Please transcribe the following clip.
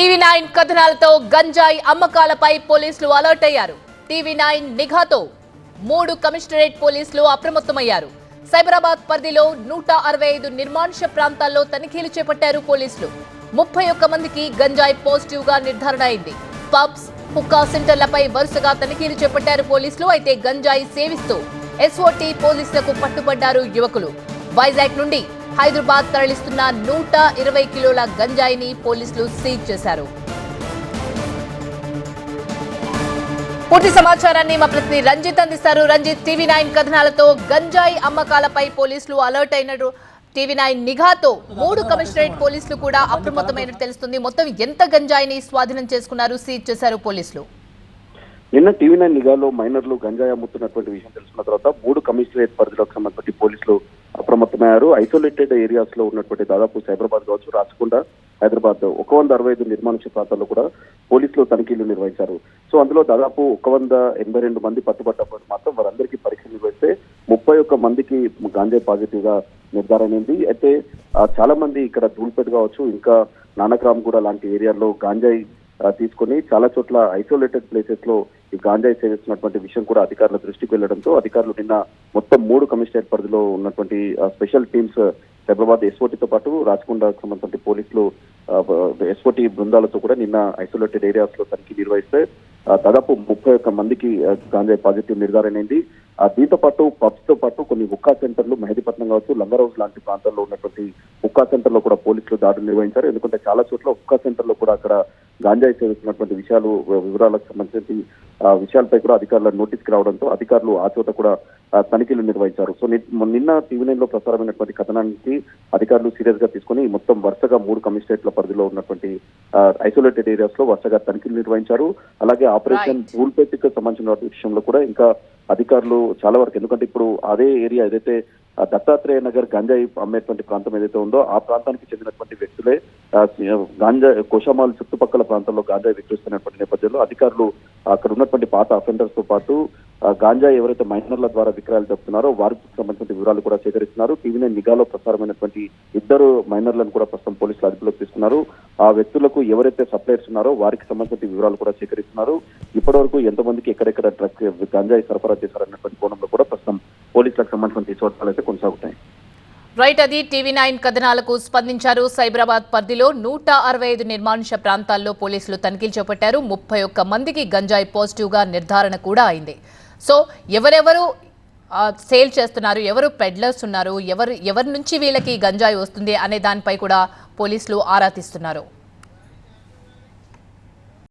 TV9 కథనాలతో గంజాయి అమ్మకాలపై పోలీసులు alert అయ్యారు. టీవీ9 నిఘాతో 3 కమిషనరేట్ పోలీసులు అప్రమత్తమయ్యారు. సైబరాబాద్ పరిధిలో 165 నిర్మానుష్య ప్రాంతాల్లో తనిఖీలు చేపట్టారు పోలీసులు. 31 మందికి గంజాయి పాజిటివ్ గా నిర్ధారణ అయింది. పబ్స్, హుక్కా సెంటర్లపై వరుసగా తనిఖీలు చేపట్టారు పోలీసులు. అయితే గంజాయి సేవిస్తూ ఎస్ఓటీ పోలీసులకు పట్టుబడ్డారు యువకులు. వైజాగ్ నుండి హైదరాబాద్ తరలిస్తున్న 120 కిలోల గంజాయిని పోలీసులు సీజ్ చేశారు. పూర్తి సమాచారాన్ని మా ప్రతినిధి రంజిత్ అందిస్తారు. రంజిత్, టీవీ9 కథనాలతో గంజాయి అమ్మకాలపై పోలీసులు అలర్ట్ అయినట్టు టీవీ9 నిఘాతో 3 కమిషనరేట్ పోలీసులు కూడా అప్రమత్తమైనట్టు తెలుస్తుంది. మొత్తం ఎంత గంజాయిని స్వాధీనం చేసుకున్నారు, సీజ్ చేశారు పోలీసులు? నిన్న టీవీ9 నిఘాలో మైనర్లు గంజాయి అమ్ముతున్నటువంటి విషయం తెలుసుకున్న తర్వాత 3 కమిషనరేట్ పరిధిలోకి సంబంధించి పోలీసులు అప్రమత్తమయ్యారు. ఐసోలేటెడ్ ఏరియాస్ లో ఉన్నటువంటి దాదాపు సైబరాబాద్ కావచ్చు, రాచకొండ, హైదరాబాద్ 165 నిర్మానుష్య ప్రాంతాల్లో కూడా పోలీసులు తనిఖీలు నిర్వహించారు. సో అందులో దాదాపు 182 మంది పట్టుబడ్డప్పుడు మాత్రం వారందరికీ పరీక్ష నిర్వహిస్తే 31 మందికి గాంజాయి పాజిటివ్ గా నిర్ధారణ అయింది. అయితే చాలా మంది ఇక్కడ ధూల్పేట్ కావచ్చు, ఇంకా నానక్రామ్గూడ లాంటి ఏరియాల్లో గాంజాయి తీసుకొని చాలా చోట్ల ఐసోలేటెడ్ ప్లేసెస్ లో ఈ గాంజాయి సేవిస్తున్నటువంటి విషయం కూడా అధికారుల దృష్టికి వెళ్లడంతో అధికారులు నిన్న మొత్తం 3 కమిషనరేట్ పరిధిలో ఉన్నటువంటి స్పెషల్ టీమ్స్ హైదరాబాద్ ఎస్ఓటీతో పాటు రాచకొండకు సంబంధించిన పోలీసులు ఎస్ఓటీ బృందాలతో కూడా నిన్న ఐసోలేటెడ్ ఏరియాస్ లో తనిఖీ నిర్వహిస్తే దాదాపు 31 మందికి గాంజాయి పాజిటివ్ నిర్ధారణ అయింది. దీంతో పాటు పబ్స్ తో పాటు కొన్ని హుక్కా సెంటర్లు, మెహదీపట్నం కావచ్చు, లంగరౌజ్ లాంటి ప్రాంతాల్లో ఉన్నటువంటి హుక్కా సెంటర్ లో కూడా పోలీసులు దాడులు నిర్వహించారు. ఎందుకంటే చాలా చోట్ల హుక్కా సెంటర్ లో కూడా అక్కడ గాంజాయి సేవిస్తున్నటువంటి వివరాలకు సంబంధించి విషయాలపై కూడా అధికారుల నోటీస్కి రావడంతో అధికారులు ఆ చోట కూడా తనిఖీలు నిర్వహించారు. సో నిన్న టీవీ9 లో ప్రసారమైనటువంటి కథనానికి అధికారులు సీరియస్ గా తీసుకుని మొత్తం వరుసగా 3 కమిషనరేట్ల పరిధిలో ఉన్నటువంటి ఐసోలేటెడ్ ఏరియాస్ లో వరుసగా తనిఖీలు నిర్వహించారు. అలాగే ఆపరేషన్ ధూల్పేట్కి సంబంధించిన విషయంలో కూడా ఇంకా అధికారులు చాలా వరకు, ఎందుకంటే ఇప్పుడు అదే ఏరియా ఏదైతే దత్తాత్రేయ నగర్ గంజాయి అమ్మేటువంటి ప్రాంతం ఏదైతే ఉందో ఆ ప్రాంతానికి చెందినటువంటి వ్యక్తులే గాంజాయి కోశామాల్ చుట్టుపక్కల ప్రాంతాల్లో గాంజాయి విక్రయిస్తున్నటువంటి నేపథ్యంలో అధికారులు అక్కడ ఉన్నటువంటి పాత అఫెండర్స్ తో పాటు గాంజాయి ఎవరైతే మైనర్ల ద్వారా విక్రయాలు జరుపుతున్నారో వారికి సంబంధించిన వివరాలు కూడా సేకరిస్తున్నారు. టీవీ9 నిఘాలో ప్రసారమైనటువంటి 2 మైనర్లను కూడా ప్రస్తుతం పోలీసులు అదుపులోకి తీసుకున్నారు. ఆ వ్యక్తులకు ఎవరైతే సప్లైర్స్ ఉన్నారో వారికి సంబంధించిన వివరాలు కూడా సేకరిస్తున్నారు. ఇప్పటి వరకు ఎంతమందికి ఎక్కడెక్కడ గంజాయి సరఫరా చేశారన్నటువంటి కోణంలో కూడా ప్రస్తుతం పోలీసులకు సంబంధించిన చోట్ల అయితే కొనసాగుతాయి. రైట్, అది టీవీ9 కథనాలకు స్పందించారు. సైబరాబాద్ పరిధిలో 165 నిర్మానుష్య ప్రాంతాల్లో పోలీసులు తనిఖీలు చేపట్టారు. 31 మందికి గంజాయి పాజిటివ్ గా నిర్ధారణ కూడా అయింది. సో ఎవరెవరు సేల్ చేస్తున్నారు, ఎవరు పెడ్లర్స్ ఉన్నారు, ఎవరి నుంచి వీళ్ళకి గంజాయి వస్తుంది అనే దానిపై కూడా పోలీసులు ఆరా తీస్తున్నారు.